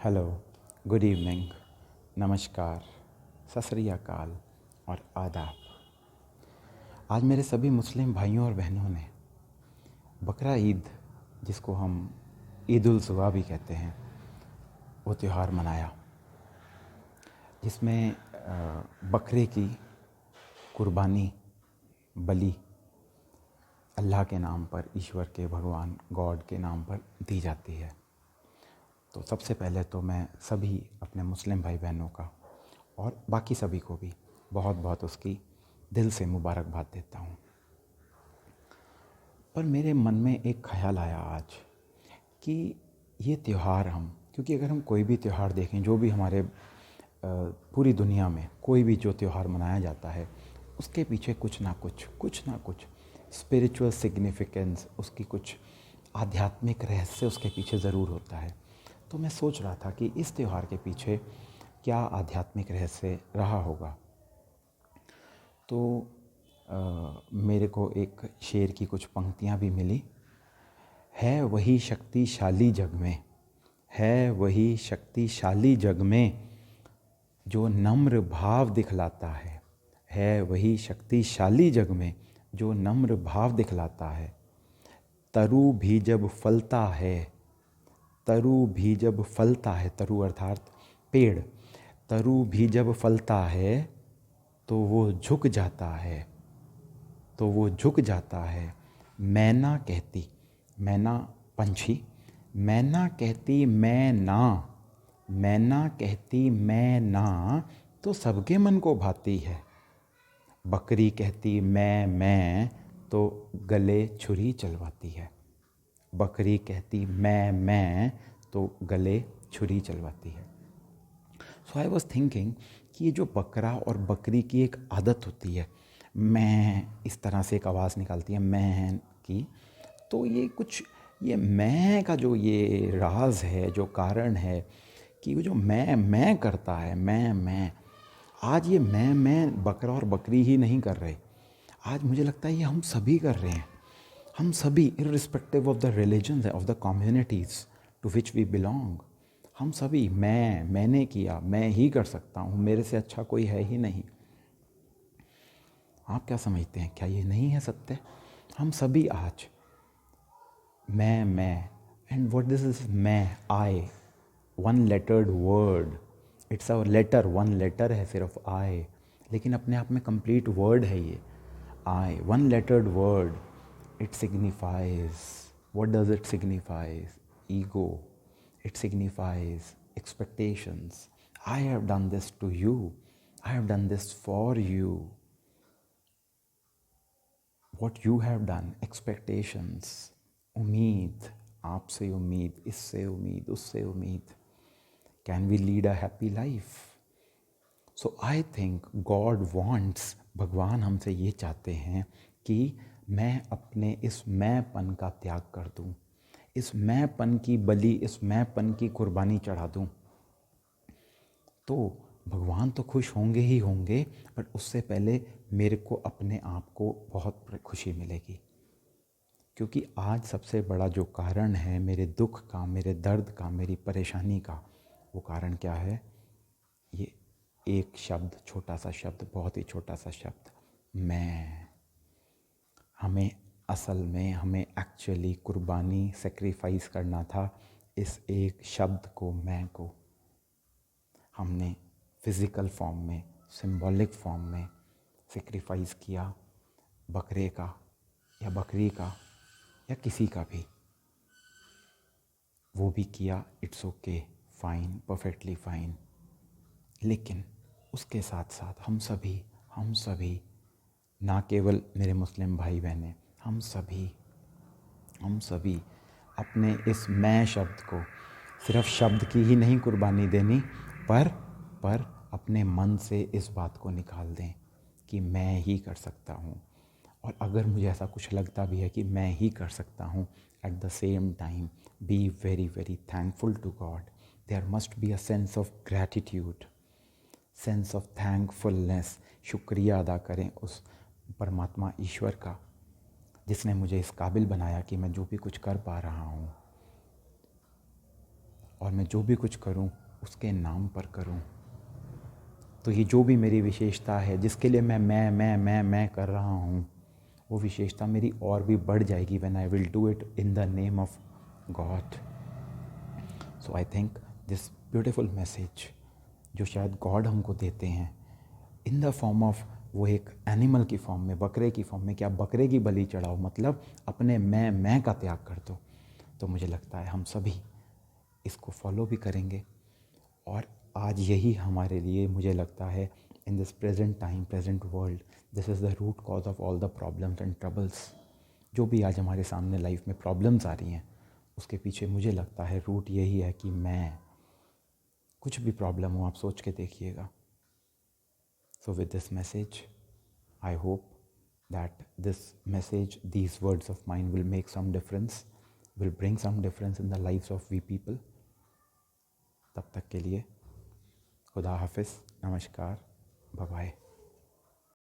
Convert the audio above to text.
Hello, good evening, नमस्कार, सत श्री अकाल और आदाब। आज मेरे सभी मुस्लिम भाइयों और बहनों ने बकरा ईद, जिसको हम ईद उल ज़ुहा भी कहते हैं, वो त्यौहार मनाया, जिसमें बकरे की कुर्बानी, बलि अल्लाह के नाम पर, ईश्वर के, भगवान गॉड के नाम पर दी जाती है। तो सबसे पहले तो मैं सभी अपने मुस्लिम भाई बहनों का और बाकी सभी को भी बहुत बहुत उसकी दिल से मुबारकबाद देता हूँ। पर मेरे मन में एक ख़याल आया आज कि ये त्यौहार क्योंकि अगर हम कोई भी त्यौहार देखें, जो भी हमारे पूरी दुनिया में कोई भी जो त्यौहार मनाया जाता है, उसके पीछे कुछ ना कुछ स्पिरिचुअल सिग्निफिकेंस, उसकी कुछ आध्यात्मिक रहस्य उसके पीछे ज़रूर होता है। तो मैं सोच रहा था कि इस त्यौहार के पीछे क्या आध्यात्मिक रहस्य रहा होगा। तो मेरे को एक शेर की कुछ पंक्तियाँ भी मिली। है वही शक्तिशाली जग में, है वही शक्तिशाली जग में जो नम्र भाव दिखलाता है वही शक्तिशाली जग में जो नम्र भाव दिखलाता है। तरु भी जब फलता है, तरु भी जब फलता है, तरु अर्थात पेड़, तरु भी जब फलता है तो वो झुक जाता है, तो वो झुक जाता है। मैना कहती, मैना पंछी, मैना कहती मैं ना, मैना कहती मैं ना तो सबके मन को भाती है। बकरी कहती मैं तो गले छुरी चलवाती है। बकरी कहती मैं तो गले छुरी चलवाती है। सो आई वॉज थिंकिंग कि ये जो बकरा और बकरी की एक आदत होती है, मैं इस तरह से एक आवाज़ निकालती है मैं की, तो ये मैं का जो ये राज है, जो कारण है कि वो जो मैं करता है, मैं आज ये मैं बकरा और बकरी ही नहीं कर रहे। आज मुझे लगता है ये हम सभी कर रहे हैं। हम सभी, irrespective of the religions, of the communities to which we belong, हम सभी मैंने किया, मैं ही कर सकता हूँ, मेरे से अच्छा कोई है ही नहीं। आप क्या समझते हैं, क्या ये नहीं है सत्य? हम सभी आज मैं एंड व्हाट दिस इज मैं, I, one lettered word, it's a letter, one letter है सिर्फ आई, लेकिन अपने आप में कंप्लीट वर्ड है ये I, one lettered word. It signifies, what does it signifies? Ego. It signifies expectations. I have done this to you, I have done this for you, what you have done, expectations, उम्मीद, आपसे उम्मीद, इससे उम्मीद, उससे उम्मीद। Can we lead a happy life? So I think God wants, भगवान हमसे ये चाहते हैं कि मैं अपने इस मैंपन का त्याग कर दूं, इस मैंपन की बलि, इस मैंपन की कुर्बानी चढ़ा दूं। तो भगवान तो खुश होंगे ही होंगे, बट उससे पहले मेरे को अपने आप को बहुत खुशी मिलेगी। क्योंकि आज सबसे बड़ा जो कारण है मेरे दुख का, मेरे दर्द का, मेरी परेशानी का, वो कारण क्या है? ये एक शब्द, छोटा सा शब्द, बहुत ही छोटा सा शब्द, मैं। हमें एक्चुअली कुर्बानी, सेक्रीफाइस करना था इस एक शब्द को, मैं को। हमने फिज़िकल फॉर्म में, सिंबॉलिक फॉर्म में सेक्रीफाइस किया, बकरे का या बकरी का या किसी का भी, वो भी किया, it's okay, fine, perfectly fine. लेकिन उसके साथ साथ हम सभी, ना केवल मेरे मुस्लिम भाई बहनें, हम सभी अपने इस मैं शब्द को, सिर्फ शब्द की ही नहीं कुर्बानी देनी, पर अपने मन से इस बात को निकाल दें कि मैं ही कर सकता हूँ। और अगर मुझे ऐसा कुछ लगता भी है कि मैं ही कर सकता हूँ, at the same time be very very thankful to God. There must be a sense of gratitude, sense of thankfulness. शुक्रिया अदा करें उस परमात्मा ईश्वर का, जिसने मुझे इस काबिल बनाया कि मैं जो भी कुछ कर पा रहा हूँ। और मैं जो भी कुछ करूं उसके नाम पर करूं। तो ये जो भी मेरी विशेषता है, जिसके लिए मैं कर रहा हूँ, वो विशेषता मेरी और भी बढ़ जाएगी when I will do it in the name of God. So I think this beautiful message जो शायद गॉड हमको देते हैं इन द फॉर्म ऑफ, वो एक एनिमल की फॉर्म में, बकरे की फॉर्म में, कि आप बकरे की बलि चढ़ाओ, मतलब अपने मैं का त्याग कर दो। तो मुझे लगता है हम सभी इसको फॉलो भी करेंगे। और आज यही हमारे लिए, मुझे लगता है, in this present time, present world, this is the root cause of all the problems and troubles. जो भी आज हमारे सामने लाइफ में प्रॉब्लम्स आ रही हैं, उसके पीछे मुझे लगता है रूट यही है कि मैं, कुछ भी प्रॉब्लम हो आप सोच के देखिएगा। So with this message, I hope that this message, these words of mine will make some difference, will bring some difference in the lives of we people. तब तक के लिए खुदा हाफिज़, नमस्कार, बाय बाय।